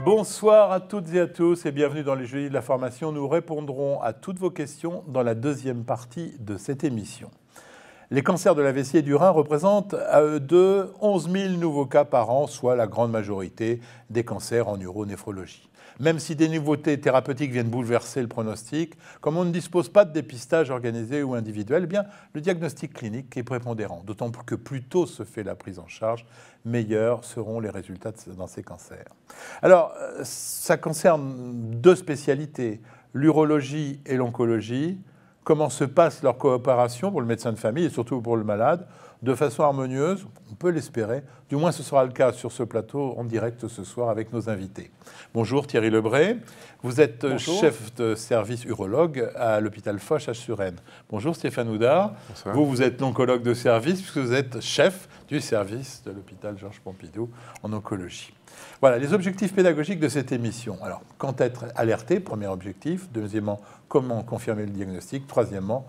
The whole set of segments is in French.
Bonsoir à toutes et à tous et bienvenue dans les Jeudis de la formation. Nous répondrons à toutes vos questions dans la deuxième partie de cette émission. Les cancers de la vessie et du rein représentent à eux deux 11 000 nouveaux cas par an, soit la grande majorité des cancers en uronéphrologie. Même si des nouveautés thérapeutiques viennent bouleverser le pronostic, comme on ne dispose pas de dépistage organisé ou individuel, eh bien, le diagnostic clinique est prépondérant. D'autant que plus tôt se fait la prise en charge, meilleurs seront les résultats dans ces cancers. Alors, ça concerne deux spécialités, l'urologie et l'oncologie. Comment se passe leur coopération pour le médecin de famille et surtout pour le malade, de façon harmonieuse, on peut l'espérer. Du moins, ce sera le cas sur ce plateau en direct ce soir avec nos invités. Bonjour Thierry Lebray, vous êtes Bonjour. Chef de service urologue à l'hôpital Foch à Suresnes. Bonjour Stéphane Oudard, vous êtes oncologue de service puisque vous êtes chef du service de l'hôpital Georges Pompidou en oncologie. Voilà les objectifs pédagogiques de cette émission. Alors, quand être alerté, premier objectif. Deuxièmement, comment confirmer le diagnostic. Troisièmement,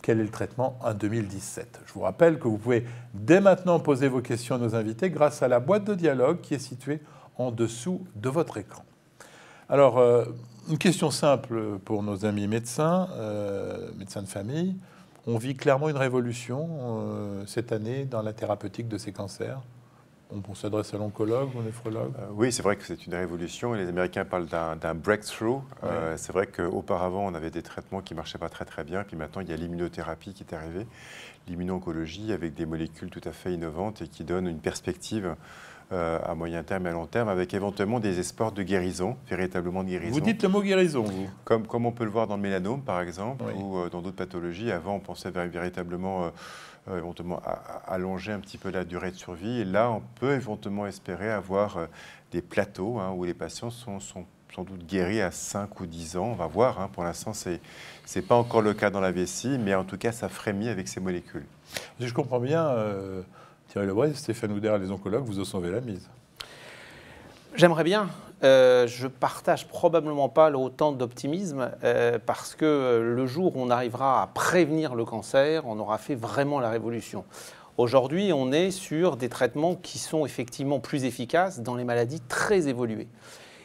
quel est le traitement en 2017. Je vous rappelle que vous pouvez dès maintenant poser vos questions à nos invités grâce à la boîte de dialogue qui est située en dessous de votre écran. Alors, une question simple pour nos amis médecins, médecins de famille. On vit clairement une révolution cette année dans la thérapeutique de ces cancers. On s'adresse à l'oncologue ou au néphrologue. Oui, c'est vrai que c'est une révolution. Les Américains parlent d'un breakthrough. Oui. C'est vrai qu'auparavant, on avait des traitements qui ne marchaient pas très très bien. Puis maintenant, il y a l'immunothérapie qui est arrivée, l'immuno-oncologie avec des molécules tout à fait innovantes et qui donnent une perspective à moyen terme et à long terme, avec éventuellement des espoirs de guérison, véritablement de guérison. Vous dites le mot guérison, vous. Comme on peut le voir dans le mélanome, par exemple, oui. ou dans d'autres pathologies. Avant, on pensait véritablement éventuellement allonger un petit peu la durée de survie. Et là, on peut éventuellement espérer avoir des plateaux où les patients sont sans doute guéris à 5 ou 10 ans. On va voir. Pour l'instant, ce n'est pas encore le cas dans la vessie, mais en tout cas, ça frémit avec ces molécules. Si je comprends bien, Thierry Lebray, Stéphane Oudard et les oncologues, vous ont sauvé la mise. J'aimerais bien. Je partage probablement pas autant d'optimisme parce que le jour où on arrivera à prévenir le cancer, on aura fait vraiment la révolution. Aujourd'hui, on est sur des traitements qui sont effectivement plus efficaces dans les maladies très évoluées.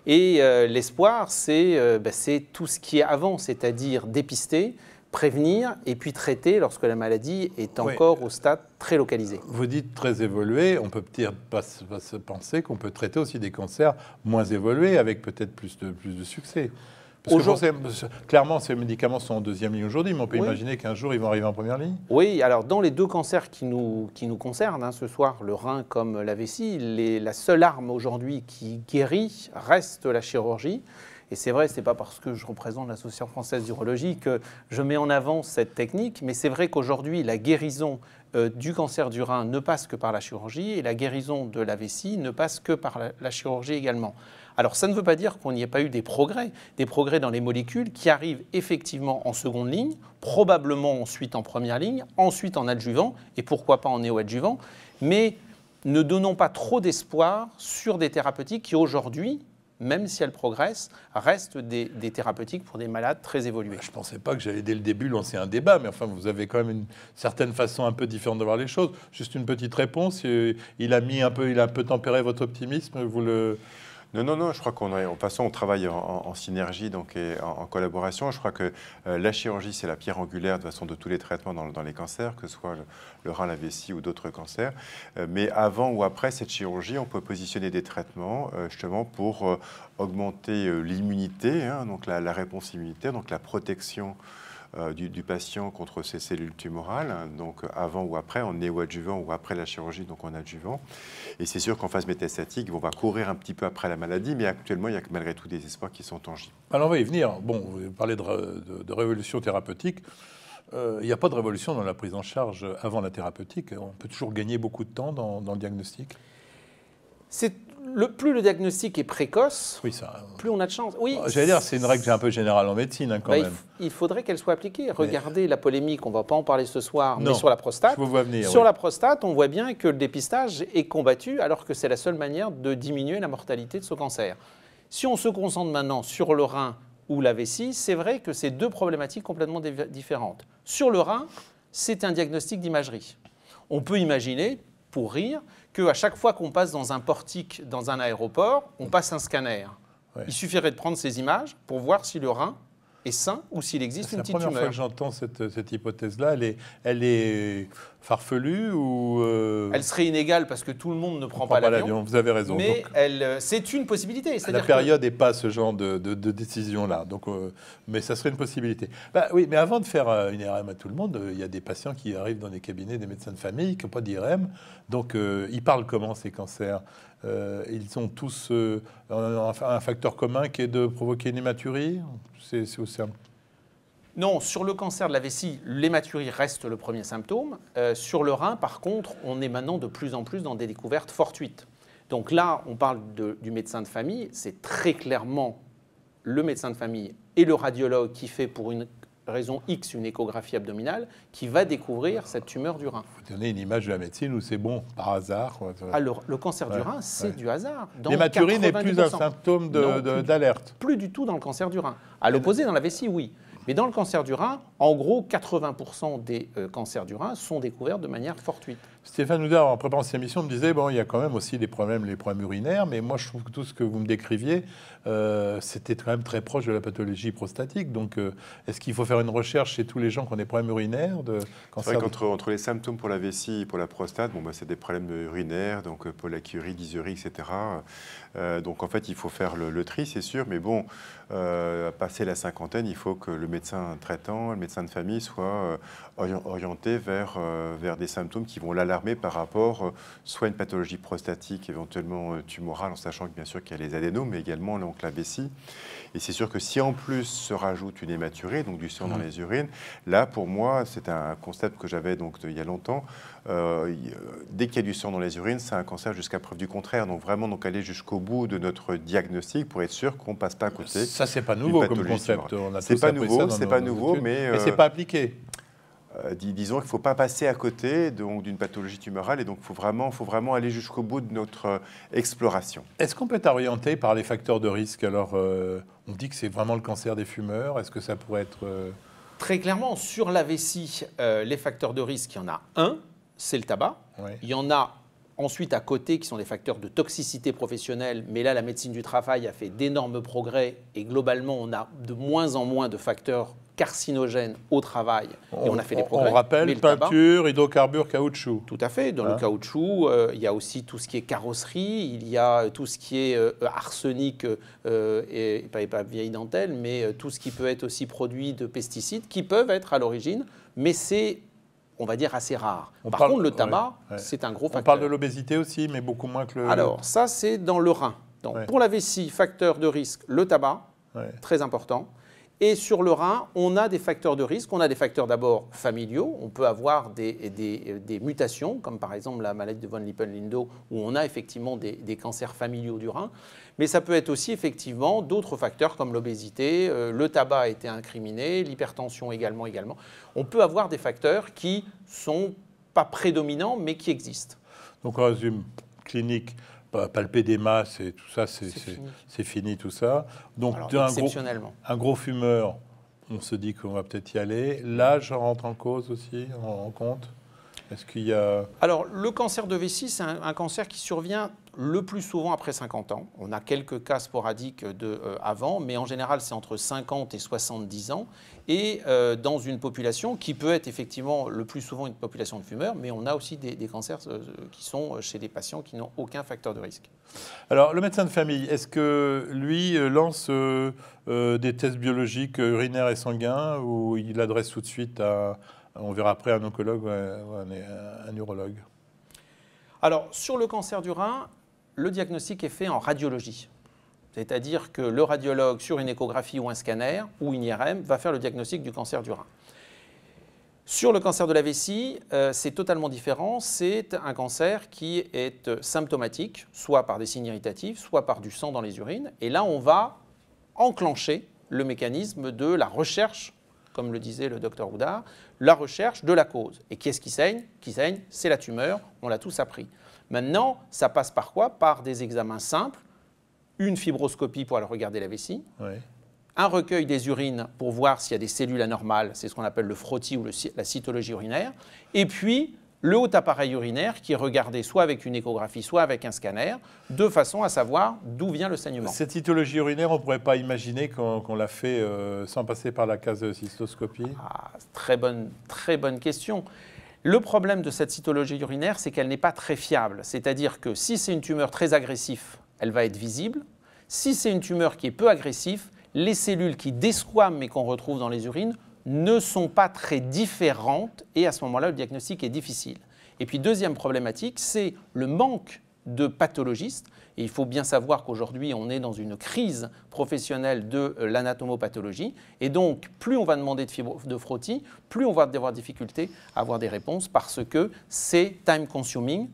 Et l'espoir, c'est tout ce qui est avant, c'est-à-dire dépister, prévenir et puis traiter lorsque la maladie est encore au stade très localisé. Vous dites très évolué, on peut peut-être pas se penser qu'on peut traiter aussi des cancers moins évolués avec peut-être plus de succès. Parce que clairement, ces médicaments sont en deuxième ligne aujourd'hui, mais on peut imaginer qu'un jour, ils vont arriver en première ligne. Oui, alors dans les deux cancers qui nous concernent, ce soir, le rein comme la vessie, la seule arme aujourd'hui qui guérit reste la chirurgie. Et c'est vrai, ce n'est pas parce que je représente l'Association française d'urologie que je mets en avant cette technique, mais c'est vrai qu'aujourd'hui, la guérison du cancer du rein ne passe que par la chirurgie et la guérison de la vessie ne passe que par la chirurgie également. Alors ça ne veut pas dire qu'on n'y ait pas eu des progrès dans les molécules qui arrivent effectivement en seconde ligne, probablement ensuite en première ligne, ensuite en adjuvant et pourquoi pas en néoadjuvant, mais ne donnons pas trop d'espoir sur des thérapeutiques qui aujourd'hui, même si elles progressent, restent des thérapeutiques pour des malades très évolués. Je ne pensais pas que j'allais dès le début lancer un débat, mais enfin, vous avez quand même une certaine façon un peu différente de voir les choses. Juste une petite réponse, il a un peu tempéré votre optimisme, vous le... Non, je crois de toute façon, on travaille en synergie donc, et en collaboration. Je crois que la chirurgie, c'est la pierre angulaire de façon de tous les traitements dans les cancers, que ce soit le rein, la vessie ou d'autres cancers. Mais avant ou après cette chirurgie, on peut positionner des traitements justement pour augmenter l'immunité, donc la réponse immunitaire, donc la protection du patient contre ces cellules tumorales, donc avant ou après, en néoadjuvant ou après la chirurgie, donc en adjuvant. Et c'est sûr qu'en phase métastatique, on va courir un petit peu après la maladie, mais actuellement, il y a malgré tout des espoirs qui sont tangibles. Alors on va y venir. Bon, vous parlez de révolution thérapeutique. Il n'y a pas de révolution dans la prise en charge avant la thérapeutique. On peut toujours gagner beaucoup de temps dans le diagnostic. Plus le diagnostic est précoce, plus on a de chance. Oui, j'allais dire, c'est une règle un peu générale en médecine quand même. Il faudrait qu'elle soit appliquée. Regardez la polémique, on ne va pas en parler ce soir, mais sur la prostate. Je vous vois venir, sur la prostate, on voit bien que le dépistage est combattu alors que c'est la seule manière de diminuer la mortalité de ce cancer. Si on se concentre maintenant sur le rein ou la vessie, c'est vrai que c'est deux problématiques complètement différentes. Sur le rein, c'est un diagnostic d'imagerie. On peut imaginer, pour rire, qu'à chaque fois qu'on passe dans un portique, dans un aéroport, on passe un scanner. Ouais. Il suffirait de prendre ces images pour voir si le rein est sain ou s'il existe une petite C'est la première fois tumeur. que j'entends cette hypothèse-là. Elle est farfelue ou... Elle serait inégale parce que tout le monde ne prend pas l'avion. Vous avez raison. Mais c'est une possibilité. La période n'est pas ce genre de décision-là. Mais ça serait une possibilité. Bah, oui, mais avant de faire une IRM à tout le monde, il y a des patients qui arrivent dans des cabinets des médecins de famille qui n'ont pas d'IRM. Donc, ils parlent comment, ces cancers? Ils ont tous un facteur commun qui est de provoquer une hématurie. C'est aussi simple. Non, sur le cancer de la vessie, l'hématurie reste le premier symptôme. Sur le rein, par contre, on est maintenant de plus en plus dans des découvertes fortuites. Donc là, on parle du médecin de famille. C'est très clairement le médecin de famille et le radiologue qui fait pour une raison X une échographie abdominale qui va découvrir cette tumeur du rein. Vous donnez une image de la médecine où c'est bon, par hasard. Alors, le cancer du rein, c'est du hasard. L'hématurie n'est plus un symptôme d'alerte. Plus du tout dans le cancer du rein. À l'opposé, dans la vessie, oui. Mais dans le cancer du rein, en gros, 80% des cancers du rein sont découverts de manière fortuite. Stéphane Houdard, en préparant cette émission, me disait il y a quand même aussi les problèmes urinaires, mais moi je trouve que tout ce que vous me décriviez, c'était quand même très proche de la pathologie prostatique. Donc, est-ce qu'il faut faire une recherche chez tous les gens qui ont des problèmes urinaires de cancer? C'est vrai qu'entre les symptômes pour la vessie et pour la prostate, c'est des problèmes urinaires, donc pollakiurie, dysurie, etc. Donc en fait, il faut faire le tri, c'est sûr, mais bon, passer la cinquantaine, il faut que le médecin traitant, le médecin de famille soit orienté vers des symptômes qui vont l'alarmer par rapport soit à une pathologie prostatique éventuellement tumorale, en sachant que bien sûr qu'il y a les adénomes, mais également donc la vessie. Et c'est sûr que si en plus se rajoute une hématurie, donc du sang dans les urines, là pour moi c'est un concept que j'avais donc il y a longtemps. Dès qu'il y a du sang dans les urines, c'est un cancer jusqu'à preuve du contraire. Donc vraiment aller jusqu'au bout de notre diagnostic pour être sûr qu'on passe pas à côté. Ça c'est pas nouveau comme concept. C'est pas nouveau, mais c'est pas appliqué. Disons qu'il ne faut pas passer à côté d'une pathologie tumorale et donc il faut vraiment aller jusqu'au bout de notre exploration. Est-ce qu'on peut être orienté par les facteurs de risque? Alors, on dit que c'est vraiment le cancer des fumeurs. Est-ce que ça pourrait être... Très clairement, sur la vessie, les facteurs de risque, il y en a un, c'est le tabac. Ouais. Il y en a ensuite à côté qui sont des facteurs de toxicité professionnelle, mais là, la médecine du travail a fait d'énormes progrès et globalement, on a de moins en moins de facteurs carcinogènes au travail et on a fait des progrès. On rappelle peinture, hydrocarbures, caoutchouc. Tout à fait. Dans le caoutchouc, il y a aussi tout ce qui est carrosserie, il y a tout ce qui est arsenic, et pas vieille dentelle, mais tout ce qui peut être aussi produit de pesticides qui peuvent être à l'origine, mais c'est, on va dire, assez rare. Par contre, le tabac, c'est un gros facteur. On parle de l'obésité aussi, mais beaucoup moins que le... Alors, ça, c'est dans le rein. Donc, pour la vessie, facteur de risque, le tabac, très important. Et sur le rein, on a des facteurs de risque. On a des facteurs d'abord familiaux. On peut avoir des mutations, comme par exemple la maladie de von Lippel-Lindau, où on a effectivement des cancers familiaux du rein. Mais ça peut être aussi effectivement d'autres facteurs comme l'obésité, le tabac a été incriminé, l'hypertension également. On peut avoir des facteurs qui ne sont pas prédominants, mais qui existent. Donc on résume, clinique, palper des masses et tout ça, c'est fini tout ça. Donc un gros fumeur, on se dit qu'on va peut-être y aller. L'âge rentre en cause aussi, en compte? Est-ce qu'il y a... Alors, le cancer de vessie, c'est un cancer qui survient le plus souvent après 50 ans. On a quelques cas sporadiques avant, mais en général, c'est entre 50 et 70 ans. Et dans une population qui peut être effectivement le plus souvent une population de fumeurs, mais on a aussi des cancers qui sont chez des patients qui n'ont aucun facteur de risque. Alors, le médecin de famille, est-ce que lui lance des tests biologiques urinaires et sanguins ou il adresse tout de suite à... On verra après un oncologue ou un urologue? Alors, sur le cancer du rein, le diagnostic est fait en radiologie. C'est-à-dire que le radiologue, sur une échographie ou un scanner ou une IRM, va faire le diagnostic du cancer du rein. Sur le cancer de la vessie, c'est totalement différent. C'est un cancer qui est symptomatique, soit par des signes irritatifs, soit par du sang dans les urines. Et là, on va enclencher le mécanisme de la recherche, comme le disait le docteur Houdard, la recherche de la cause. Et qui est-ce qui saigne? Qui saigne, c'est la tumeur, on l'a tous appris. Maintenant, ça passe par quoi? Par des examens simples, une fibroscopie pour aller regarder la vessie, un recueil des urines pour voir s'il y a des cellules anormales, c'est ce qu'on appelle le frottis ou la cytologie urinaire, et puis le haut appareil urinaire qui est regardé soit avec une échographie, soit avec un scanner, de façon à savoir d'où vient le saignement. Cette cytologie urinaire, on ne pourrait pas imaginer qu'on l'a fait sans passer par la case de cystoscopie? Très bonne question. Le problème de cette cytologie urinaire, c'est qu'elle n'est pas très fiable. C'est-à-dire que si c'est une tumeur très agressive, elle va être visible. Si c'est une tumeur qui est peu agressive, les cellules qui desquament et qu'on retrouve dans les urines ne sont pas très différentes et à ce moment-là, le diagnostic est difficile. Et puis, deuxième problématique, c'est le manque de pathologistes. Et il faut bien savoir qu'aujourd'hui, on est dans une crise professionnelle de l'anatomopathologie. Et donc, plus on va demander de frottis, plus on va avoir difficulté à avoir des réponses parce que c'est time-consuming,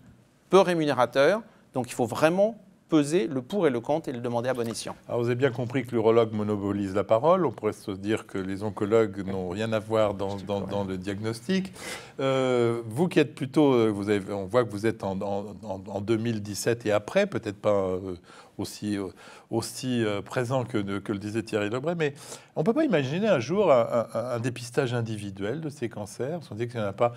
peu rémunérateur. Donc, il faut vraiment peser le pour et le contre et le demander à bon escient. Alors vous avez bien compris que l'urologue monopolise la parole. On pourrait se dire que les oncologues n'ont rien à voir dans le diagnostic. Vous qui êtes plutôt, on voit que vous êtes en 2017 et après, peut-être pas aussi présent que le disait Thierry Lebret, mais on ne peut pas imaginer un jour un dépistage individuel de ces cancers. On dit qu'il n'y en a pas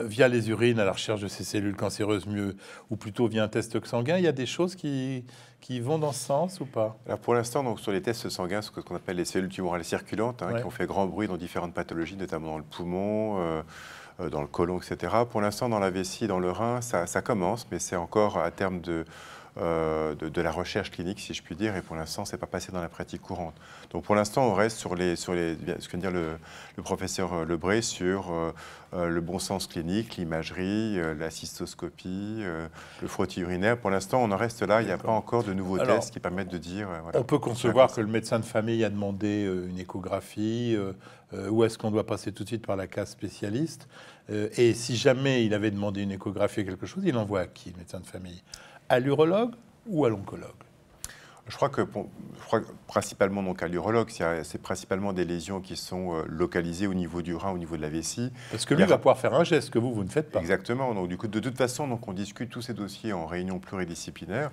via les urines à la recherche de ces cellules cancéreuses mieux, ou plutôt via un test sanguin. Il y a des choses qui vont dans ce sens ou pas? Alors pour l'instant, donc, sur les tests sanguins, ce qu'on appelle les cellules tumorales circulantes, qui ont fait grand bruit dans différentes pathologies, notamment dans le poumon, dans le côlon, etc. Pour l'instant, dans la vessie, dans le rein, ça commence, mais c'est encore à terme de la recherche clinique, si je puis dire, et pour l'instant, c'est pas passé dans la pratique courante. Donc pour l'instant, on reste sur ce que vient de dire le professeur Lebret, sur le bon sens clinique, l'imagerie, la cystoscopie, le frottis urinaire. Pour l'instant, on en reste là. Il n'y a pas encore de nouveaux tests qui permettent de dire... voilà. On peut concevoir que le médecin de famille a demandé une échographie, ou est-ce qu'on doit passer tout de suite par la case spécialiste? Et si jamais il avait demandé une échographie ou quelque chose, il envoie à qui, le médecin de famille? À l'urologue ou à l'oncologue? Je crois que principalement donc à l'urologue, c'est principalement des lésions qui sont localisées au niveau du rein, au niveau de la vessie. Parce que lui va pouvoir faire un geste que vous ne faites pas. Exactement. Donc, du coup, de toute façon, donc, on discute tous ces dossiers en réunion pluridisciplinaire,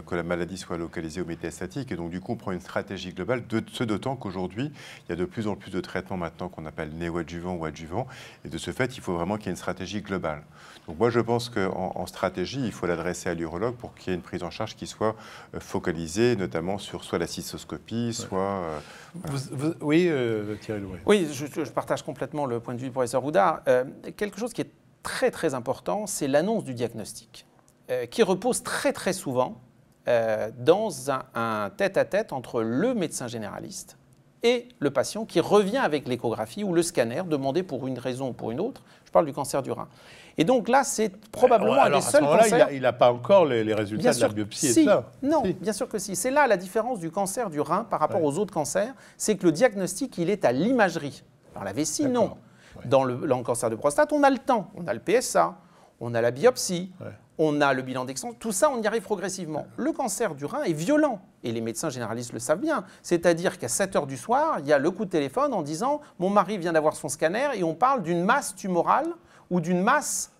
que la maladie soit localisée au métastatique. Et donc, du coup, on prend une stratégie globale, ce d'autant qu'aujourd'hui, il y a de plus en plus de traitements maintenant qu'on appelle néoadjuvants ou adjuvants. Et de ce fait, il faut vraiment qu'il y ait une stratégie globale. Donc, moi, je pense qu'en stratégie, il faut l'adresser à l'urologue pour qu'il y ait une prise en charge qui soit focalisée, notamment sur soit la cystoscopie, soit... oui, Thierry Lebret. Oui, je partage complètement le point de vue du professeur Oudard. Quelque chose qui est très, très important, c'est l'annonce du diagnostic, qui repose très, très souvent dans un tête-à-tête entre le médecin généraliste et le patient qui revient avec l'échographie ou le scanner demandé pour une raison ou pour une autre. Je parle du cancer du rein. Et donc là, c'est probablement un des seuls cancers... Il n'a pas encore les résultats de la biopsie et ça. Non, bien sûr que si. C'est là la différence du cancer du rein par rapport aux autres cancers, c'est que le diagnostic, il est à l'imagerie. Dans la vessie, non. Ouais. Dans le cancer de prostate, on a le temps. On a le PSA, on a la biopsie, on a le bilan d'extension. Tout ça, on y arrive progressivement. Le cancer du rein est violent. Et les médecins généralistes le savent bien. C'est-à-dire qu'à 7 h du soir, il y a le coup de téléphone en disant « Mon mari vient d'avoir son scanner » et on parle d'une masse tumorale ou d'une masse...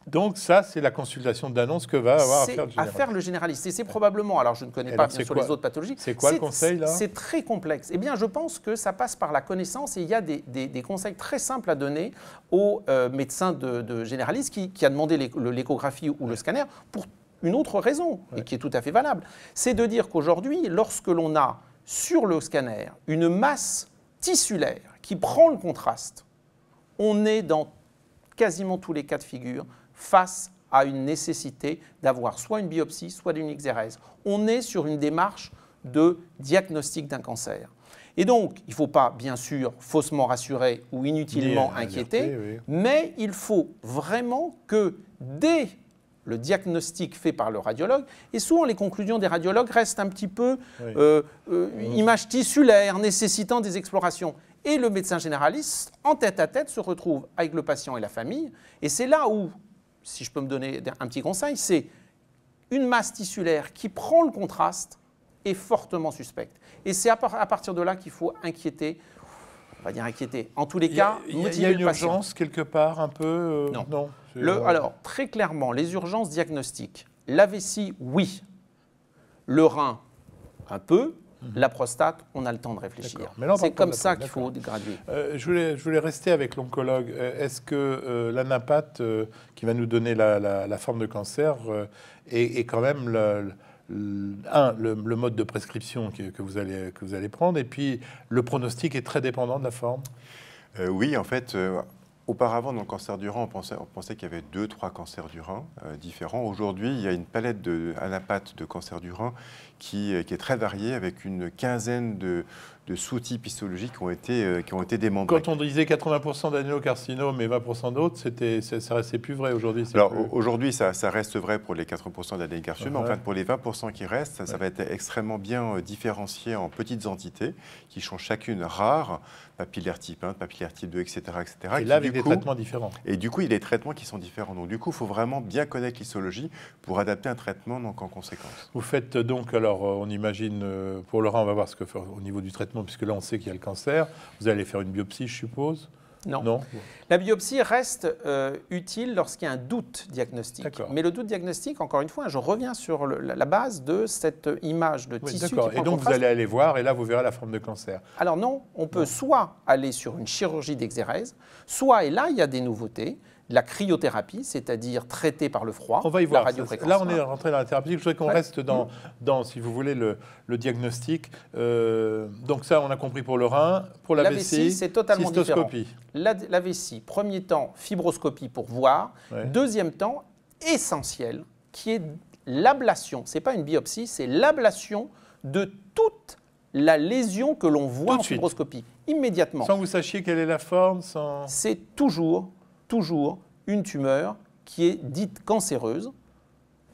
Donc ça, c'est la consultation d'annonce que va avoir à faire le généraliste. Et c'est probablement, alors je ne connais pas bien sûr les autres pathologies. C'est quoi le conseil là? C'est très complexe. Eh bien, je pense que ça passe par la connaissance et il y a des conseils très simples à donner aux médecins de généralistes qui a demandé l'échographie ou le scanner pour une autre raison et qui est tout à fait valable. C'est de dire qu'aujourd'hui, lorsque l'on a sur le scanner une masse tissulaire qui prend le contraste, on est dans quasiment tous les cas de figure face à une nécessité d'avoir soit une biopsie, soit une XRS. On est sur une démarche de diagnostic d'un cancer. Et donc, il ne faut pas, bien sûr, faussement rassurer ou inutilement inquiéter, mais il faut vraiment que dès le diagnostic fait par le radiologue, et souvent les conclusions des radiologues restent un petit peu images tissulaires, nécessitant des explorations. Et le médecin généraliste, en tête-à-tête, se retrouve avec le patient et la famille. Et c'est là où, si je peux me donner un petit conseil, c'est une masse tissulaire qui prend le contraste est fortement suspecte. Et c'est à partir de là qu'il faut inquiéter, on va dire inquiéter. En tous les cas, il y a une urgence quelque part un peu Non. Alors, très clairement, les urgences diagnostiques. La vessie, oui. Le rein, un peu. La prostate, on a le temps de réfléchir. Là, c'est comme ça qu'il faut graduer. Je voulais rester avec l'oncologue. Est-ce que l'anapathe, qui va nous donner la forme de cancer, est quand même le mode de prescription que vous allez prendre, et puis le pronostic est très dépendant de la forme? Oui, en fait, auparavant, dans le cancer du rein, on pensait qu'il y avait 2-3 cancers du rein différents. Aujourd'hui, il y a une palette d'anapathes de cancer du rein qui est très variée, avec une quinzaine de sous-types histologiques qui ont été démembrés. Quand on disait 80% d'adénocarcinome et 20% d'autres, ça restait plus vrai aujourd'hui. Alors aujourd'hui, ça reste vrai pour les 80% d'adénocarcinome. En fait, pour les 20% qui restent, ça va être extrêmement bien différencié en petites entités qui sont chacune rares, papillaire type 1, papillaire type 2, etc. Et là, avec des traitements différents. Et du coup, il y a des traitements qui sont différents. Donc du coup, il faut vraiment bien connaître l'histologie pour adapter un traitement donc, en conséquence. Vous faites donc, alors on imagine, pour le rein, on va voir ce que faire au niveau du traitement, puisque là on sait qu'il y a le cancer. Vous allez faire une biopsie, je suppose? Non. La biopsie reste utile lorsqu'il y a un doute diagnostique. Mais le doute diagnostique, encore une fois, je reviens sur la base de cette image de tissu. D'accord. Et donc vous allez aller voir, et là vous verrez la forme de cancer. Alors non, on peut soit aller sur une chirurgie d'exérèse, soit, et là il y a des nouveautés, la cryothérapie, c'est-à-dire traitée par le froid. On va y voir. Là, on est noire. rentré dans la thérapie. Je voudrais qu'on reste dans, si vous voulez, le diagnostic. Donc ça, on a compris pour le rein. Pour la vessie, c'est totalement cystoscopie. Différent. La vessie, premier temps, fibroscopie pour voir. Deuxième temps, essentiel, qui est l'ablation. Ce n'est pas une biopsie, c'est l'ablation de toute la lésion que l'on voit en fibroscopie. Immédiatement. Sans que vous sachiez quelle est la forme, C'est toujours une tumeur qui est dite cancéreuse,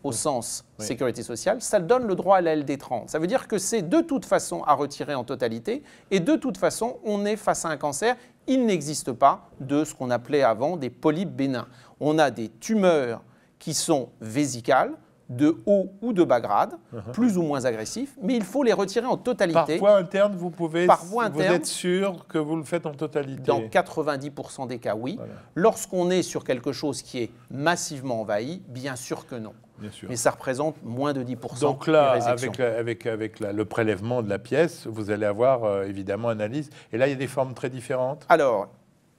au sens sécurité sociale. Ça donne le droit à la LD30. Ça veut dire que c'est de toute façon à retirer en totalité, et de toute façon, on est face à un cancer. Il n'existe pas de ce qu'on appelait avant des polypes bénins. On a des tumeurs qui sont vésicales, de haut ou de bas grade, plus ou moins agressifs, mais il faut les retirer en totalité. Par voie interne, vous êtes sûr que vous le faites en totalité? Dans 90% des cas, oui. Voilà. Lorsqu'on est sur quelque chose qui est massivement envahi, bien sûr que non. Bien sûr. Mais ça représente moins de 10%. Donc là, avec le prélèvement de la pièce, vous allez avoir évidemment analyse. Et là, il y a des formes très différentes. Alors,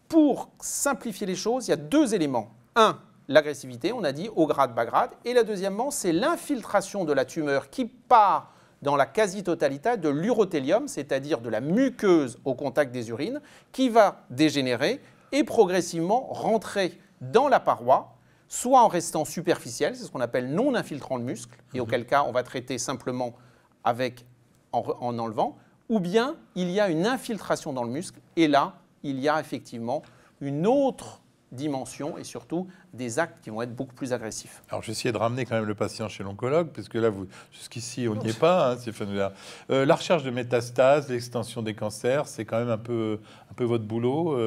pour simplifier les choses, il y a deux éléments. Un, l'agressivité, on a dit, au grade, bas grade. Et la deuxièmement, c'est l'infiltration de la tumeur qui part dans la quasi-totalité de l'urothélium, c'est-à-dire de la muqueuse au contact des urines, qui va dégénérer et progressivement rentrer dans la paroi, soit en restant superficielle, c'est ce qu'on appelle non infiltrant le muscle, et auquel cas on va traiter simplement en enlevant, ou bien il y a une infiltration dans le muscle, et là, il y a effectivement une autre dimension et surtout des actes qui vont être beaucoup plus agressifs. Alors, je vais essayer de ramener quand même le patient chez l'oncologue, puisque là, jusqu'ici, on n'y est pas, hein, Stéphane Hullard. La recherche de métastases, l'extension des cancers, c'est quand même un peu votre boulot.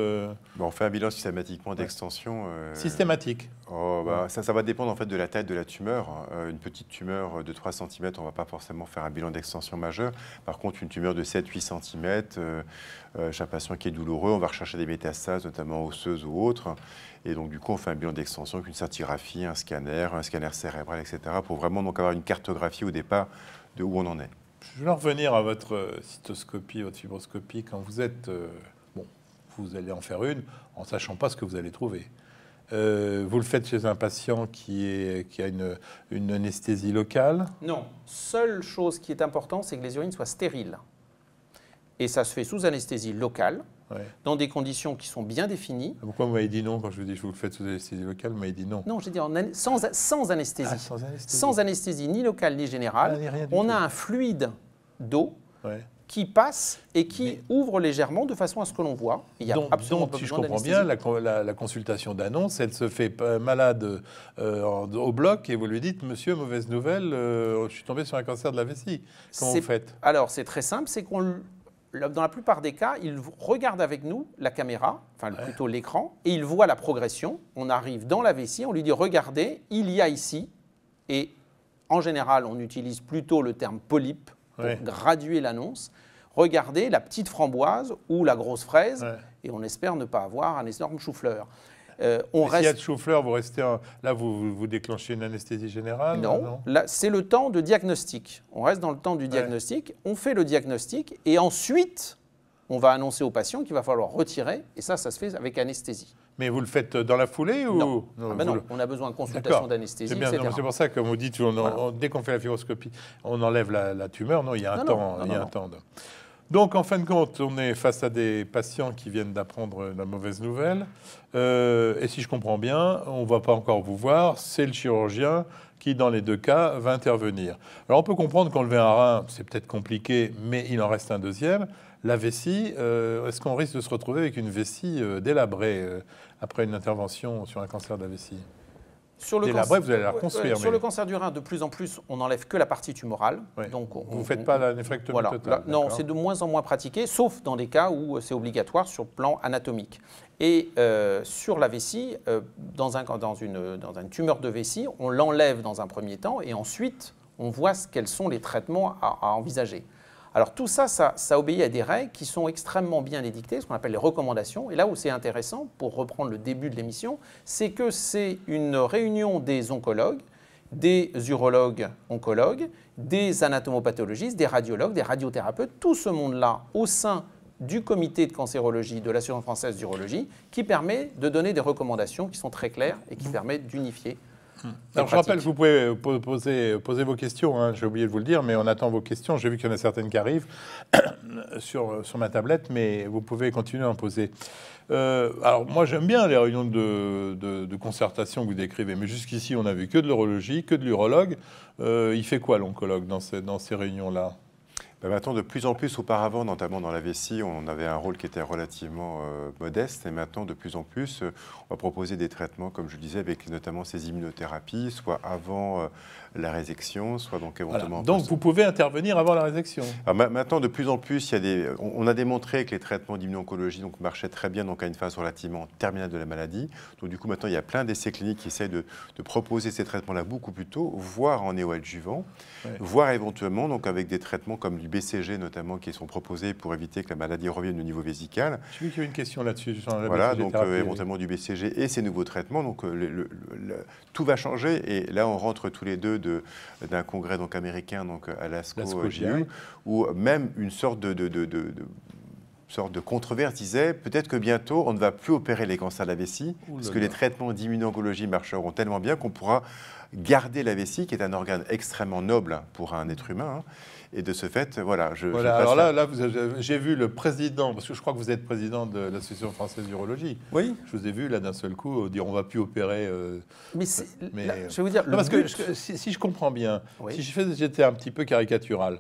On fait un bilan systématiquement d'extension. Systématique. Ça va dépendre en fait de la taille de la tumeur. Une petite tumeur de 3 cm, on ne va pas forcément faire un bilan d'extension majeur. Par contre, une tumeur de 7-8 cm, chez un patient qui est douloureux, on va rechercher des métastases, notamment osseuses ou autres. Et donc, du coup, on fait un bilan d'extension avec une scintigraphie, un scanner cérébral, etc., pour vraiment donc avoir une cartographie au départ de où on en est. Je vais revenir à votre cystoscopie, votre fibroscopie. Quand vous êtes... vous allez en faire une en ne sachant pas ce que vous allez trouver. Vous le faites chez un patient qui a une anesthésie locale? Non. Seule chose qui est importante, c'est que les urines soient stériles. Et ça se fait sous anesthésie locale, dans des conditions qui sont bien définies. Pourquoi vous m'avez dit non quand je vous dis que vous le faites sous anesthésie locale? Vous m'avez dit non. Non, j'ai dit sans anesthésie. Sans anesthésie. Sans anesthésie ni locale ni générale. On a un fluide d'eau qui passe et qui ouvre légèrement de façon à ce que l'on voit. Il y a absolument pas besoin d'anesthésie. Si je comprends bien, la consultation d'annonce, elle se fait malade au bloc et vous lui dites « Monsieur, mauvaise nouvelle, je suis tombé sur un cancer de la vessie ». Comment vous faites? Alors, c'est très simple, c'est qu'on... Dans la plupart des cas, il regarde avec nous la caméra, enfin plutôt l'écran, et il voit la progression. On arrive dans la vessie, on lui dit « Regardez, il y a ici ». Et en général, on utilise plutôt le terme polype pour graduer l'annonce. Regardez la petite framboise ou la grosse fraise, et on espère ne pas avoir un énorme chou-fleur. S'il y a de chou-fleur, vous restez là, vous déclenchez une anesthésie générale? Non, là, c'est le temps de diagnostic. On reste dans le temps du diagnostic, on fait le diagnostic et ensuite, on va annoncer au patient qu'il va falloir retirer et ça se fait avec anesthésie. Mais vous le faites dans la foulée ou... Non, on a besoin de consultation d'anesthésie, etc. C'est pour ça que vous dites, dès qu'on fait la fibroscopie, on enlève la tumeur. Non, il y a un temps. Donc, en fin de compte, on est face à des patients qui viennent d'apprendre la mauvaise nouvelle. Et si je comprends bien, on ne va pas encore vous voir, c'est le chirurgien qui, dans les deux cas, va intervenir. Alors, on peut comprendre qu'enlever un rein, c'est peut-être compliqué, mais il en reste un deuxième. La vessie, est-ce qu'on risque de se retrouver avec une vessie délabrée après une intervention sur un cancer de la vessie? Délabrée, vous allez la reconstruire. Sur le cancer du rein, de plus en plus, on n'enlève que la partie tumorale. Ouais. Donc vous ne faites pas la néphrectomie totale? Non, c'est de moins en moins pratiqué, sauf dans des cas où c'est obligatoire sur le plan anatomique. Et sur la vessie, dans une tumeur de vessie, on l'enlève dans un premier temps et ensuite, on voit quels sont les traitements à envisager. Alors tout ça, ça obéit à des règles qui sont extrêmement bien édictées, ce qu'on appelle les recommandations. Et là où c'est intéressant, pour reprendre le début de l'émission, c'est que c'est une réunion des oncologues, des urologues oncologues, des anatomopathologistes, des radiologues, des radiothérapeutes, tout ce monde-là au sein du comité de cancérologie de l'Association française d'urologie qui permet de donner des recommandations qui sont très claires et qui permettent d'unifier. Alors, je rappelle que vous pouvez poser vos questions, hein, j'ai oublié de vous le dire, mais on attend vos questions. J'ai vu qu'il y en a certaines qui arrivent sur ma tablette, mais vous pouvez continuer à en poser. Alors, moi, j'aime bien les réunions de concertation que vous décrivez, mais jusqu'ici, on n'a vu que de l'urologie, que de l'urologue. Il fait quoi, l'oncologue, dans ces réunions-là? Maintenant, de plus en plus, auparavant, notamment dans la vessie, on avait un rôle qui était relativement modeste. Et maintenant, de plus en plus, on va proposer des traitements, comme je le disais, avec notamment ces immunothérapies, soit avant la résection, soit donc éventuellement... Voilà. Donc, vous pouvez intervenir avant la résection? Alors, maintenant, de plus en plus, on a démontré que les traitements d'immuno-oncologie marchaient très bien donc, à une phase relativement terminale de la maladie. Donc, du coup, maintenant, il y a plein d'essais cliniques qui essaient de proposer ces traitements-là beaucoup plus tôt, voire en néoadjuvant, voire éventuellement donc, avec des traitements comme du BCG notamment qui sont proposés pour éviter que la maladie revienne au niveau vésical. J'ai vu qu'il y a une question là-dessus. Voilà, donc éventuellement du BCG et ces nouveaux traitements. Donc tout va changer et là on rentre tous les deux d'un congrès donc américain donc à l'ASCO-GU où même une sorte de controverse disait peut-être que bientôt on ne va plus opérer les cancers de la vessie parce que les traitements d'immuno-oncologie marcheront tellement bien qu'on pourra garder la vessie qui est un organe extrêmement noble pour un être humain. Hein. Et de ce fait, voilà. Alors là j'ai vu le président, parce que je crois que vous êtes président de l'Association française d'urologie. Oui. Je vous ai vu là d'un seul coup dire on ne va plus opérer. Mais là, je vais vous dire. Non, parce que si je comprends bien, si j'étais un petit peu caricatural,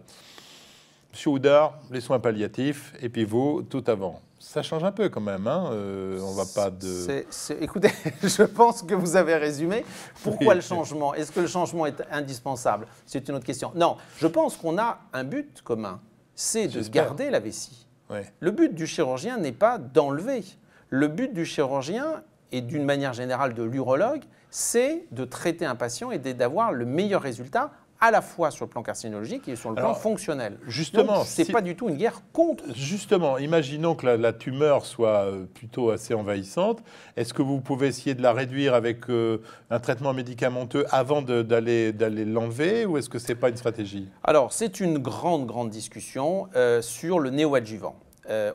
Monsieur Houdard, les soins palliatifs, et puis vous, tout avant. Ça change un peu quand même, hein, on va pas de... Écoutez, je pense que vous avez résumé. Pourquoi le changement? Est-ce que le changement est indispensable? C'est une autre question. Non, je pense qu'on a un but commun, c'est de garder la vessie. Ouais. Le but du chirurgien n'est pas d'enlever. Le but du chirurgien, et d'une manière générale de l'urologue, c'est de traiter un patient et d'avoir le meilleur résultat à la fois sur le plan carcinologique et sur le plan fonctionnel. Justement, ce n'est pas du tout une guerre contre. Justement, imaginons que la tumeur soit plutôt assez envahissante. Est-ce que vous pouvez essayer de la réduire avec un traitement médicamenteux avant d'aller l'enlever ou est-ce que ce n'est pas une stratégie? Alors, c'est une grande discussion sur le néoadjuvant.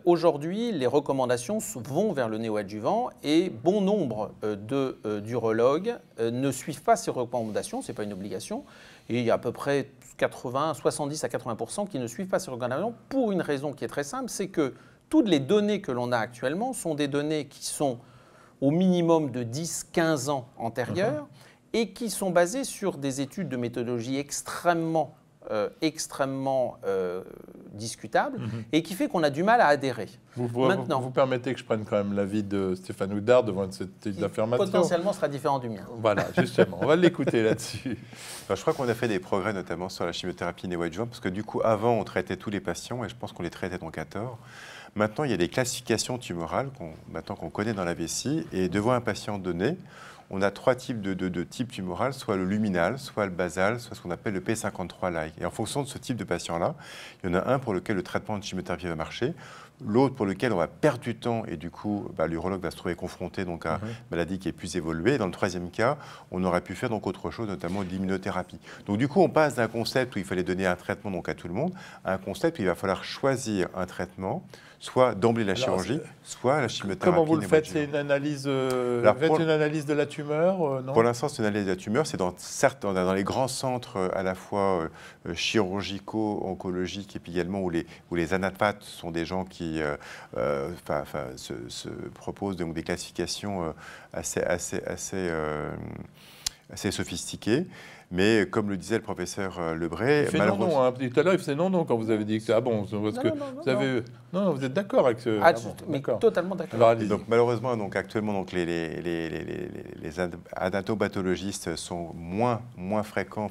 Aujourd'hui, les recommandations vont vers le néoadjuvant et bon nombre d'urologues ne suivent pas ces recommandations, ce n'est pas une obligation. Et il y a à peu près 70 à 80% qui ne suivent pas ces recommandations pour une raison qui est très simple, c'est que toutes les données que l'on a actuellement sont des données qui sont au minimum de 10-15 ans antérieures et qui sont basées sur des études de méthodologie extrêmement discutable et qui fait qu'on a du mal à adhérer. Vous permettez que je prenne quand même l'avis de Stéphane Houdard devant cette affirmation? Potentiellement sera différent du mien. Voilà, justement, on va l'écouter là-dessus. Je crois qu'on a fait des progrès notamment sur la chimiothérapie néoadjuvante parce que du coup, avant, on traitait tous les patients et je pense qu'on les traitait donc à tort. Maintenant, il y a des classifications tumorales qu'on connaît dans la vessie et devant un patient donné, on a 3 types de type tumoral, soit le luminal, soit le basal, soit ce qu'on appelle le P53-like. Et en fonction de ce type de patient-là, il y en a un pour lequel le traitement de chimiothérapie va marcher, l'autre pour lequel on va perdre du temps et du coup, l'urologue va se trouver confronté donc, à une maladie qui est plus évoluée. Et dans le troisième cas, on aurait pu faire donc autre chose, notamment de l'immunothérapie. Donc du coup, on passe d'un concept où il fallait donner un traitement donc, à tout le monde, à un concept où il va falloir choisir un traitement, soit d'emblée la chirurgie, soit la chimiothérapie. Comment vous le faites? C'est une analyse, une analyse de la tumeur non? Pour l'instant, c'est une analyse de la tumeur. C'est dans les grands centres à la fois chirurgicaux, oncologiques, et puis également où les anapathes sont des gens qui se proposent donc, des classifications assez sophistiquées. Mais comme le disait le professeur Lebray, malheureusement... Tout à l'heure, il faisait non quand vous avez dit que c'est bon. Parce que vous êtes d'accord avec ce... mais totalement d'accord. Donc malheureusement, donc, actuellement, donc, les anatopathologistes sont moins fréquents,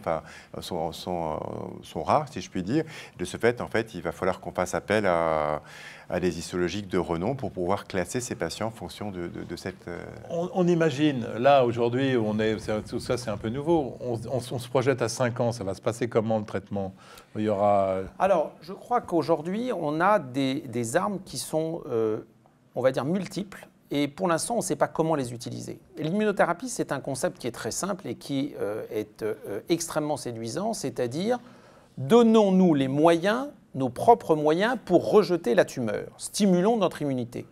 sont rares, si je puis dire. De ce fait, en fait, il va falloir qu'on fasse appel à des histologiques de renom pour pouvoir classer ces patients en fonction de cette... On imagine, là, aujourd'hui, tout ça, c'est un peu nouveau. On se projette à 5 ans. Ça va se passer comment, le traitement? Il y aura... Alors, je crois qu'aujourd'hui, on a des armes qui sont, on va dire, multiples. Et pour l'instant, on ne sait pas comment les utiliser. L'immunothérapie, c'est un concept qui est très simple et qui est extrêmement séduisant. C'est-à-dire, donnons-nous les moyens, nos propres moyens pour rejeter la tumeur. Stimulons notre immunité.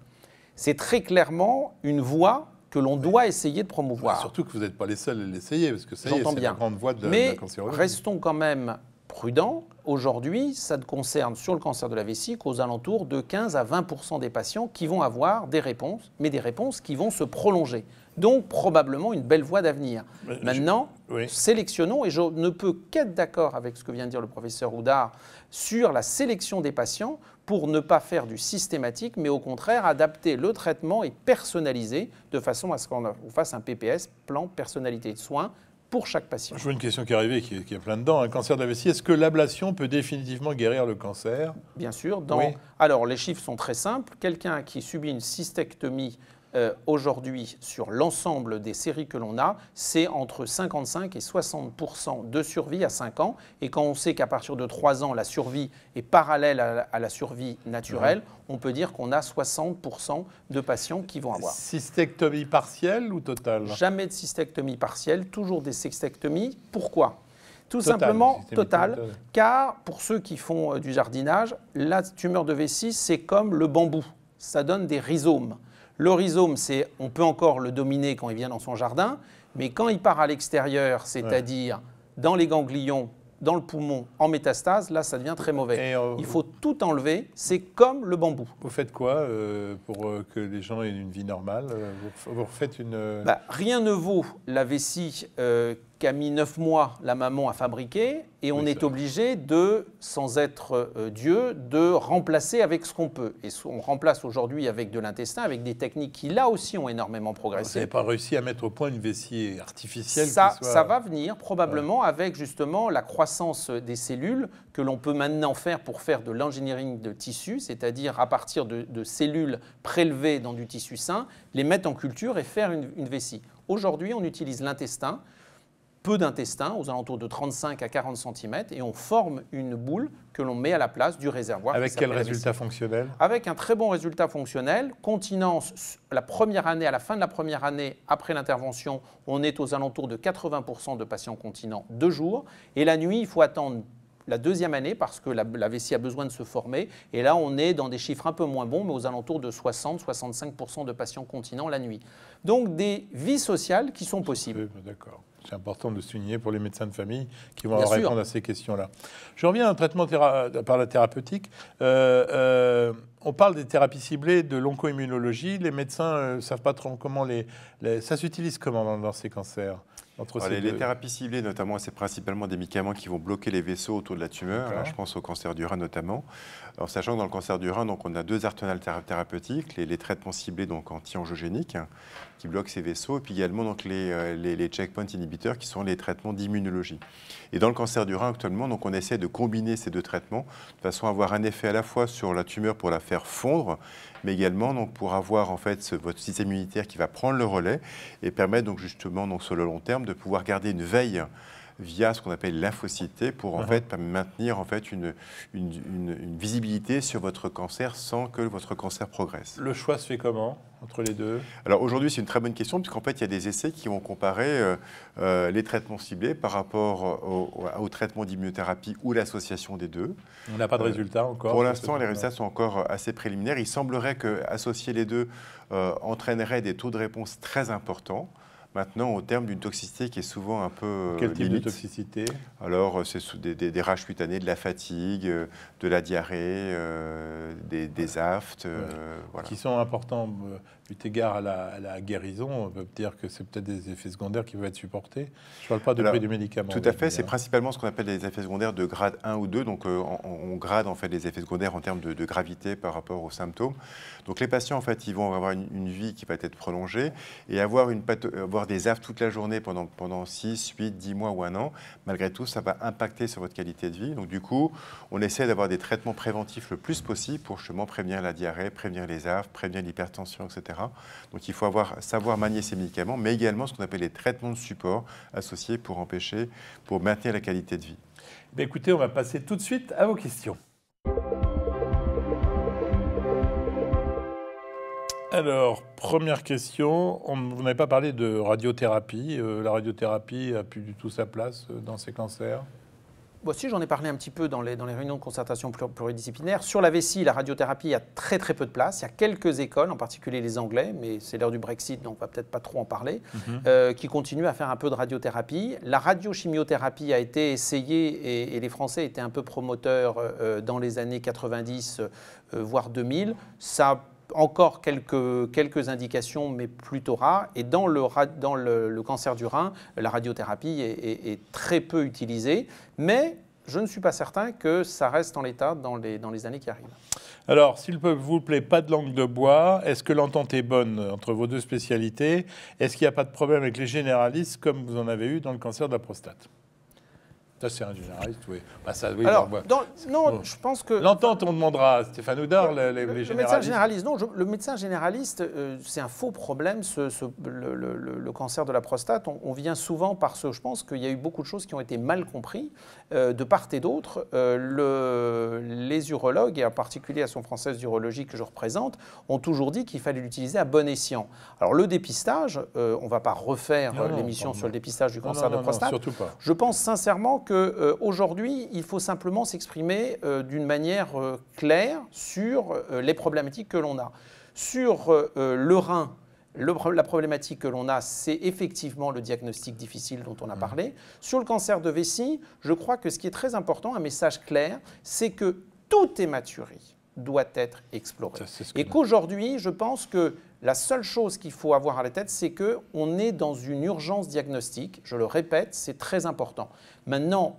C'est très clairement une voie que l'on doit essayer de promouvoir. Surtout que vous n'êtes pas les seuls à l'essayer, parce que ça y est, c'est la grande voie de la cancérologie. Mais restons quand même prudents. Aujourd'hui, ça ne concerne sur le cancer de la vessie qu'aux alentours de 15 à 20% des patients qui vont avoir des réponses, mais des réponses qui vont se prolonger. Donc, probablement une belle voie d'avenir. Maintenant, sélectionnons, et je ne peux qu'être d'accord avec ce que vient de dire le professeur Oudard sur la sélection des patients pour ne pas faire du systématique, mais au contraire adapter le traitement et personnaliser de façon à ce qu'on fasse un PPS, plan personnalité de soins, pour chaque patient. Je vois une question qui est arrivée, qui est plein dedans. Un cancer de la vessie, est-ce que l'ablation peut définitivement guérir le cancer? Bien sûr. Alors, les chiffres sont très simples. Quelqu'un qui subit une cystectomie aujourd'hui, sur l'ensemble des séries que l'on a, c'est entre 55 et 60% de survie à 5 ans. Et quand on sait qu'à partir de 3 ans, la survie est parallèle à la survie naturelle, on peut dire qu'on a 60% de patients qui vont avoir. Cystectomie partielle ou totale? Jamais de cystectomie partielle, toujours des cystectomies. Pourquoi? Tout simplement totale, car pour ceux qui font du jardinage, la tumeur de vessie, c'est comme le bambou. Ça donne des rhizomes. Le rhizome, on peut encore le dominer quand il vient dans son jardin, mais quand il part à l'extérieur, c'est-à-dire dans les ganglions, dans le poumon, en métastase, là, ça devient très mauvais. Il faut tout enlever, c'est comme le bambou. Vous faites quoi pour que les gens aient une vie normale? Vous refaites une... Rien ne vaut la vessie qu'a mis 9 mois la maman à fabriquer, et on est obligé de, sans être Dieu, de remplacer avec ce qu'on peut. Et on remplace aujourd'hui avec de l'intestin, avec des techniques qui là aussi ont énormément progressé. Vous n'avez pas réussi à mettre au point une vessie artificielle? Ça va venir probablement avec justement la croissance des cellules que l'on peut maintenant faire pour faire de l'engineering de tissu, c'est-à-dire à partir de cellules prélevées dans du tissu sain, les mettre en culture et faire une vessie. Aujourd'hui, on utilise l'intestin, peu d'intestin, aux alentours de 35 à 40 cm, et on forme une boule que l'on met à la place du réservoir. Avec quel résultat fonctionnel? Avec un très bon résultat fonctionnel. Continence, la première année, à la fin de la première année, après l'intervention, on est aux alentours de 80% de patients continents 2 jours. Et la nuit, il faut attendre la deuxième année parce que la vessie a besoin de se former. Et là, on est dans des chiffres un peu moins bons, mais aux alentours de 60-65% de patients continents la nuit. Donc, des vies sociales qui sont possibles. D'accord. C'est important de souligner pour les médecins de famille qui vont répondre à ces questions-là. Je reviens à un traitement par la thérapeutique. On parle des thérapies ciblées de l'onco-immunologie. Les médecins ne savent pas trop comment ça s'utilise comment dans ces cancers? entre Alors, ces les deux? thérapies ciblées, notamment, c'est principalement des médicaments qui vont bloquer les vaisseaux autour de la tumeur. Là, je pense au cancer du rein notamment. Alors, sachant que dans le cancer du rein, donc, on a deux arsenals thérapeutiques, les traitements ciblés donc anti-angiogéniques qui bloquent ces vaisseaux, et puis également donc, les checkpoint inhibiteurs qui sont les traitements d'immunologie. Et dans le cancer du rein actuellement, donc, on essaie de combiner ces deux traitements de façon à avoir un effet à la fois sur la tumeur pour la faire fondre, mais également donc, pour avoir en fait votre système immunitaire qui va prendre le relais et permettre donc justement donc, sur le long terme de pouvoir garder une veille via ce qu'on appelle lymphocyté pour en fait maintenir en fait une visibilité sur votre cancer sans que votre cancer progresse. Le choix se fait comment entre les deux? Alors aujourd'hui, c'est une très bonne question puisqu'en fait, il y a des essais qui ont comparé les traitements ciblés par rapport au traitement d'immunothérapie ou l'association des deux. On n'a pas de résultats encore? Pour l'instant, les résultats sont encore assez préliminaires. Il semblerait qu'associer les deux entraînerait des taux de réponse très importants. Maintenant, au terme d'une toxicité qui est souvent un peu Quel type limite. de toxicité? Alors, c'est des rages cutanées, de la fatigue, de la diarrhée, des aftes. Voilà. Qui sont importants eu égard à la guérison. On peut dire que c'est peut-être des effets secondaires qui peuvent être supportés. Je ne parle pas de prix du médicament. Tout à fait, c'est principalement ce qu'on appelle des effets secondaires de grade 1 ou 2. Donc, on grade en fait les effets secondaires en termes de gravité par rapport aux symptômes. Donc, les patients, en fait, ils vont avoir une vie qui va être prolongée et avoir des aftes toute la journée pendant 6, 8, 10 mois ou un an. Malgré tout, ça va impacter sur votre qualité de vie. Donc, du coup, on essaie d'avoir des traitements préventifs le plus possible pour justement prévenir la diarrhée, prévenir les aftes, prévenir l'hypertension, etc. Donc, il faut savoir manier ces médicaments, mais également ce qu'on appelle les traitements de support associés pour maintenir la qualité de vie. Bien, écoutez, on va passer tout de suite à vos questions. Alors, première question, vous n'avez pas parlé de radiothérapie. La radiothérapie n'a plus du tout sa place dans ces cancers? Bon, si, j'en ai parlé un petit peu dans les réunions de concertation pluridisciplinaire. Sur la vessie, la radiothérapie, il y a très très peu de place. Il y a quelques écoles, en particulier les Anglais, mais c'est l'heure du Brexit, donc on ne va peut-être pas trop en parler, qui continuent à faire un peu de radiothérapie. La radiochimiothérapie a été essayée et les Français étaient un peu promoteurs dans les années 90, voire 2000. Ça a encore quelques indications, mais plutôt rares. Et dans le cancer du rein, la radiothérapie est très peu utilisée. Mais je ne suis pas certain que ça reste en l'état dans les années qui arrivent. Alors, s'il vous plaît, pas de langue de bois. Est-ce que l'entente est bonne entre vos deux spécialités? Est-ce qu'il n'y a pas de problème avec les généralistes, comme vous en avez eu dans le cancer de la prostate? Ça, c'est un généraliste, oui. Bah, ça, oui. Alors, je pense que... L'entente, on demandera à Stéphane Oudard, les généralistes. Le médecin généraliste, non. Le médecin généraliste, c'est un faux problème, le cancer de la prostate. On vient souvent parce que je pense qu'il y a eu beaucoup de choses qui ont été mal comprises de part et d'autre. Les urologues, et en particulier l'Association française d'urologie que je représente, ont toujours dit qu'il fallait l'utiliser à bon escient. Alors, le dépistage, on ne va pas refaire l'émission sur le dépistage du cancer de prostate. Non, surtout pas. Je pense sincèrement qu'aujourd'hui, il faut simplement s'exprimer d'une manière claire sur les problématiques que l'on a. Sur le rein, la problématique que l'on a, c'est effectivement le diagnostic difficile dont on a parlé. Sur le cancer de vessie, je crois que ce qui est très important, un message clair, c'est que toute hématurie doit être explorée. Et qu'aujourd'hui, je pense que la seule chose qu'il faut avoir à la tête, c'est qu'on est dans une urgence diagnostique. Je le répète, c'est très important. Maintenant,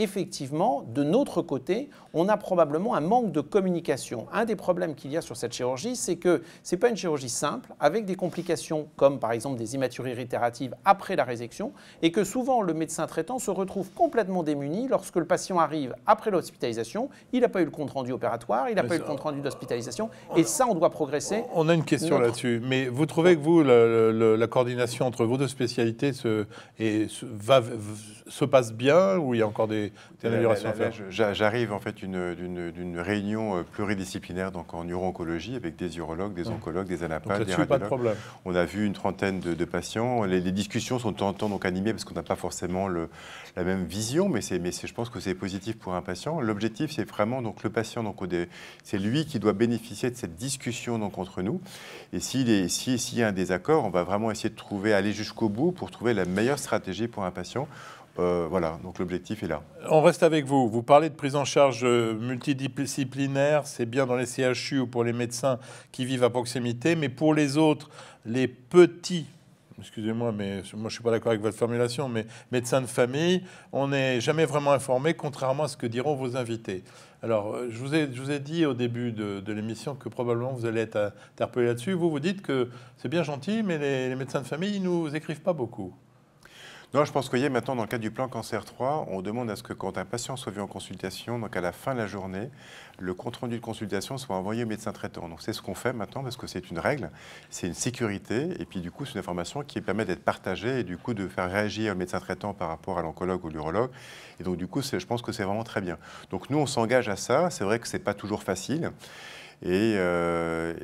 effectivement, de notre côté, on a probablement un manque de communication. Un des problèmes qu'il y a sur cette chirurgie, c'est que ce n'est pas une chirurgie simple, avec des complications comme par exemple des hématuries réitératives après la résection, et que souvent le médecin traitant se retrouve complètement démuni lorsque le patient arrive après l'hospitalisation. Il n'a pas eu le compte-rendu opératoire, il n'a pas eu le compte-rendu d'hospitalisation, et ça, on doit progresser. On a une question là-dessus, mais vous trouvez que vous, la coordination entre vos deux spécialités se passe bien, ou il y a encore des améliorations à faire? J'arrive en fait d'une réunion pluridisciplinaire donc en uro-oncologie avec des urologues, des oncologues, des anapathes, des radiologues. Pas de problème. On a vu une trentaine de patients. Les discussions sont de temps en temps donc animées parce qu'on n'a pas forcément la même vision, mais je pense que c'est positif pour un patient. L'objectif, c'est vraiment donc le patient, donc c'est lui qui doit bénéficier de cette discussion donc entre nous. Et s'il y a un désaccord, on va vraiment essayer de aller jusqu'au bout pour trouver la meilleure stratégie pour un patient. Voilà, donc l'objectif est là. On reste avec vous. Vous parlez de prise en charge multidisciplinaire, c'est bien dans les CHU ou pour les médecins qui vivent à proximité, mais pour les autres, les petits excusez-moi, mais moi je ne suis pas d'accord avec votre formulation, mais médecin de famille, on n'est jamais vraiment informé, contrairement à ce que diront vos invités. Alors, je vous ai dit au début de l'émission que probablement vous allez être interpellé là-dessus. Vous dites que c'est bien gentil, mais les médecins de famille, ils ne nous écrivent pas beaucoup. Non, je pense qu'il y a maintenant, dans le cadre du plan Cancer 3, on demande à ce que quand un patient soit vu en consultation, donc à la fin de la journée, le compte-rendu de consultation soit envoyé au médecin traitant. Donc c'est ce qu'on fait maintenant parce que c'est une règle, c'est une sécurité et puis du coup c'est une information qui permet d'être partagée et du coup de faire réagir le médecin traitant par rapport à l'oncologue ou l'urologue. Et donc du coup, je pense que c'est vraiment très bien. Donc nous, on s'engage à ça. C'est vrai que c'est pas toujours facile. Et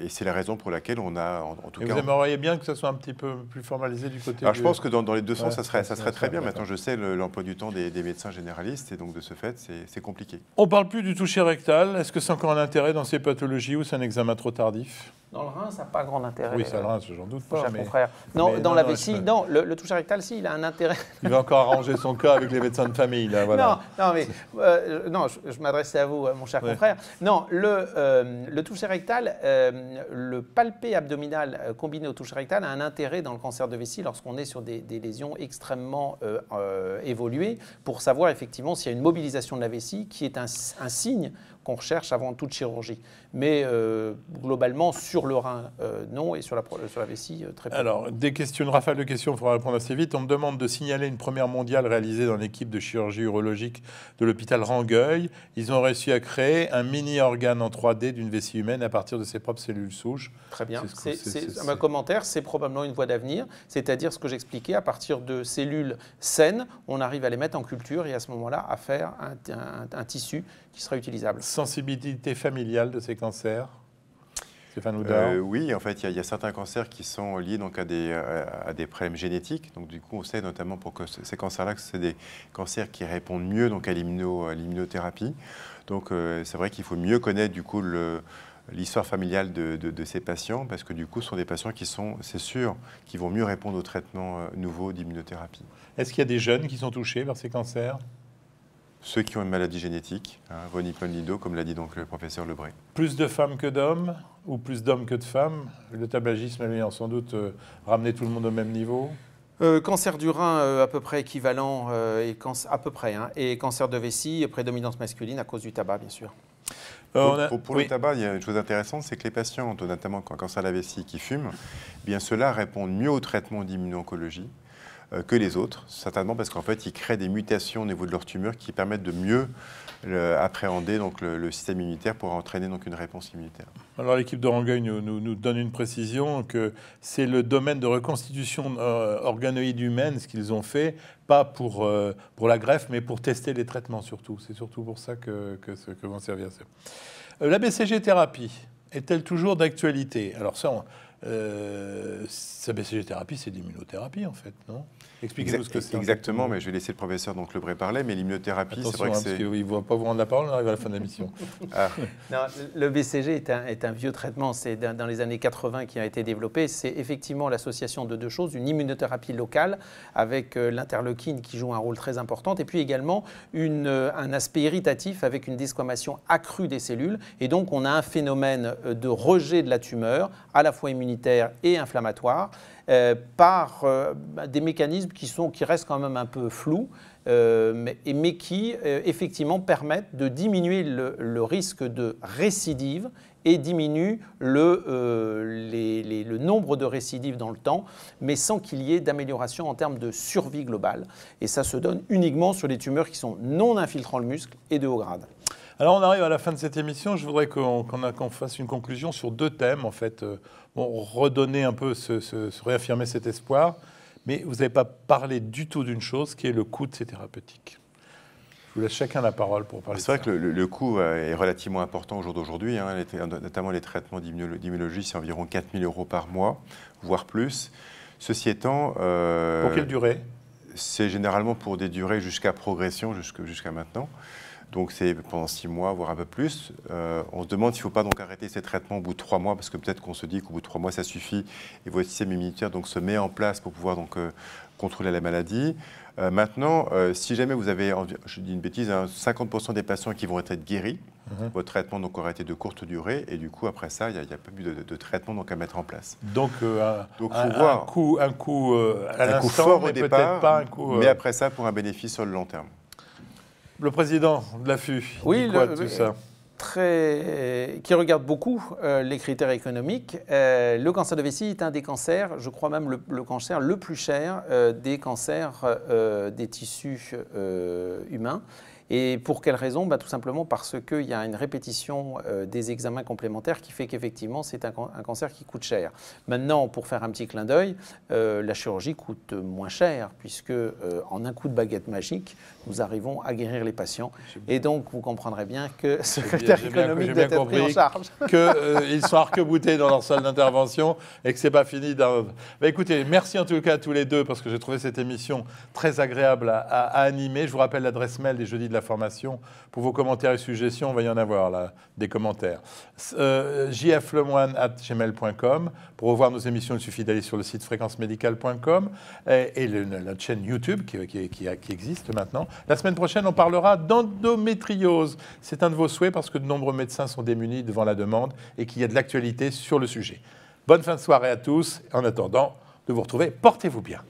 c'est la raison pour laquelle on a, en tout cas... Vous aimeriez bien que ça soit un petit peu plus formalisé du côté... Alors je pense que dans les deux sens, ça serait très bien. D'accord. Maintenant, je sais l'emploi du temps des médecins généralistes, et donc de ce fait, c'est compliqué. On ne parle plus du toucher rectal. Est-ce que c'est encore un intérêt dans ces pathologies ou c'est un examen trop tardif? Dans le rein, ça n'a pas grand intérêt. Oui, ça le rein, j'en doute pas. Mais... Non, mais dans non, la non, vessie, non, le toucher rectal, si, il a un intérêt. Il va encore arranger son cas avec les médecins de famille, là, voilà. Non, je m'adressais à vous, mon cher confrère. Non, le toucher rectal, le palpé abdominal combiné au toucher rectal a un intérêt dans le cancer de vessie lorsqu'on est sur des lésions extrêmement évoluées pour savoir effectivement s'il y a une mobilisation de la vessie qui est un signe qu'on recherche avant toute chirurgie. Mais globalement, sur le rein, non, et sur la vessie, très peu. Alors, une rafale de questions, il faudra répondre assez vite. On me demande de signaler une première mondiale réalisée dans l'équipe de chirurgie urologique de l'hôpital Rangueil. Ils ont réussi à créer un mini-organe en 3D d'une vessie humaine à partir de ses propres cellules souches. Très bien. Un commentaire, c'est probablement une voie d'avenir. C'est-à-dire ce que j'expliquais, à partir de cellules saines, on arrive à les mettre en culture et à ce moment-là, à faire un tissu qui sera utilisable. Sensibilité familiale de ces cancers, Stéphane Oudard? Oui, en fait, il y a certains cancers qui sont liés donc, à des problèmes génétiques. Donc, du coup, on sait notamment pour que ces cancers-là, que c'est des cancers qui répondent mieux donc, à l'immunothérapie. Donc, c'est vrai qu'il faut mieux connaître du coup l'histoire familiale de ces patients, parce que du coup, ce sont des patients qui sont, c'est sûr, qui vont mieux répondre aux traitements nouveaux d'immunothérapie. Est-ce qu'il y a des jeunes qui sont touchés par ces cancers? Ceux qui ont une maladie génétique, von Hippel-Lindau, comme l'a dit donc le professeur Lebré. Plus de femmes que d'hommes, ou plus d'hommes que de femmes? Le tabagisme ayant sans doute ramené tout le monde au même niveau? Cancer du rein à peu près équivalent, et cancer de vessie, prédominance masculine à cause du tabac, bien sûr. Pour le tabac, il y a une chose intéressante, c'est que les patients, notamment quand cancer de la vessie, qui fument, bien ceux-là répondent mieux au traitement d'immuno-oncologie que les autres, certainement parce qu'en fait, ils créent des mutations au niveau de leur tumeur qui permettent de mieux appréhender donc, le système immunitaire pour entraîner donc, une réponse immunitaire. Alors l'équipe de Rangueil nous donne une précision que c'est le domaine de reconstitution organoïde humaine, ce qu'ils ont fait, pas pour la greffe, mais pour tester les traitements surtout. C'est surtout pour ça que vont servir ça. La BCG-thérapie est-elle toujours d'actualité? Alors ça, sa BCG-thérapie, c'est de l'immunothérapie en fait, non? Expliquez-nous ce que c'est. Exactement, mais je vais laisser le professeur donc Lebré parler, mais l'immunothérapie, c'est vrai que c'est... Parce qu'il ne va pas vous rendre la parole, on arrive à la fin de l'émission. Non, le BCG est un vieux traitement, c'est dans les années 80 qui a été développé. C'est effectivement l'association de deux choses, une immunothérapie locale avec l'interleukine qui joue un rôle très important, et puis également un aspect irritatif avec une desquamation accrue des cellules. Et donc on a un phénomène de rejet de la tumeur, à la fois immunitaire et inflammatoire, par des mécanismes qui restent quand même un peu flous, mais qui effectivement permettent de diminuer le risque de récidive et diminuent le nombre de récidives dans le temps, mais sans qu'il y ait d'amélioration en termes de survie globale. Et ça se donne uniquement sur les tumeurs qui sont non infiltrant le muscle et de haut grade. Alors on arrive à la fin de cette émission, je voudrais qu'on fasse une conclusion sur deux thèmes en fait, redonner un peu, réaffirmer cet espoir, mais vous n'avez pas parlé du tout d'une chose qui est le coût de ces thérapeutiques. Je vous laisse chacun la parole pour parler de ça. C'est vrai que le coût est relativement important au jour d'aujourd'hui, notamment les traitements d'immunologie, c'est environ 4 000 € par mois, voire plus. Ceci étant... pour quelle durée? C'est généralement pour des durées jusqu'à progression, jusqu'à maintenant. Donc c'est pendant 6 mois, voire un peu plus. On se demande s'il ne faut pas donc arrêter ces traitements au bout de 3 mois, parce que peut-être qu'on se dit qu'au bout de 3 mois, ça suffit, et votre système immunitaire donc, se met en place pour pouvoir donc, contrôler la maladie. Maintenant, si jamais vous avez, je dis une bêtise, 50% des patients qui vont être guéris, votre traitement donc, aura été de courte durée, et du coup, après ça, il n'y a pas plus de traitement donc, à mettre en place. Donc, un coup à l'instant, fort au mais départ, pas un coup... mais après ça, pour un bénéfice sur le long terme. Le président de l'AFU, oui, dit quoi de tout ça ? Qui regarde beaucoup les critères économiques. Le cancer de vessie est un des cancers, je crois même le cancer le plus cher des cancers des tissus humains. Et pour quelle raison? Tout simplement parce qu'il y a une répétition des examens complémentaires qui fait qu'effectivement c'est un cancer qui coûte cher. Maintenant, pour faire un petit clin d'œil, la chirurgie coûte moins cher puisque en un coup de baguette magique, nous arrivons à guérir les patients. Et donc, vous comprendrez bien que ce critère économique doit être pris en charge. Qu'ils sont arc-boutés dans leur salle d'intervention et que ce n'est pas fini. Écoutez, merci en tout cas à tous les deux parce que j'ai trouvé cette émission très agréable à animer. Je vous rappelle l'adresse mail des Jeudis de la Formation. Pour vos commentaires et suggestions, on va y en avoir là, des commentaires. jflemoine@gmail.com. Pour revoir nos émissions, il suffit d'aller sur le site fréquencemédicale.com et notre chaîne YouTube qui existe maintenant. La semaine prochaine, on parlera d'endométriose. C'est un de vos souhaits parce que de nombreux médecins sont démunis devant la demande et qu'il y a de l'actualité sur le sujet. Bonne fin de soirée à tous. En attendant de vous retrouver, portez-vous bien.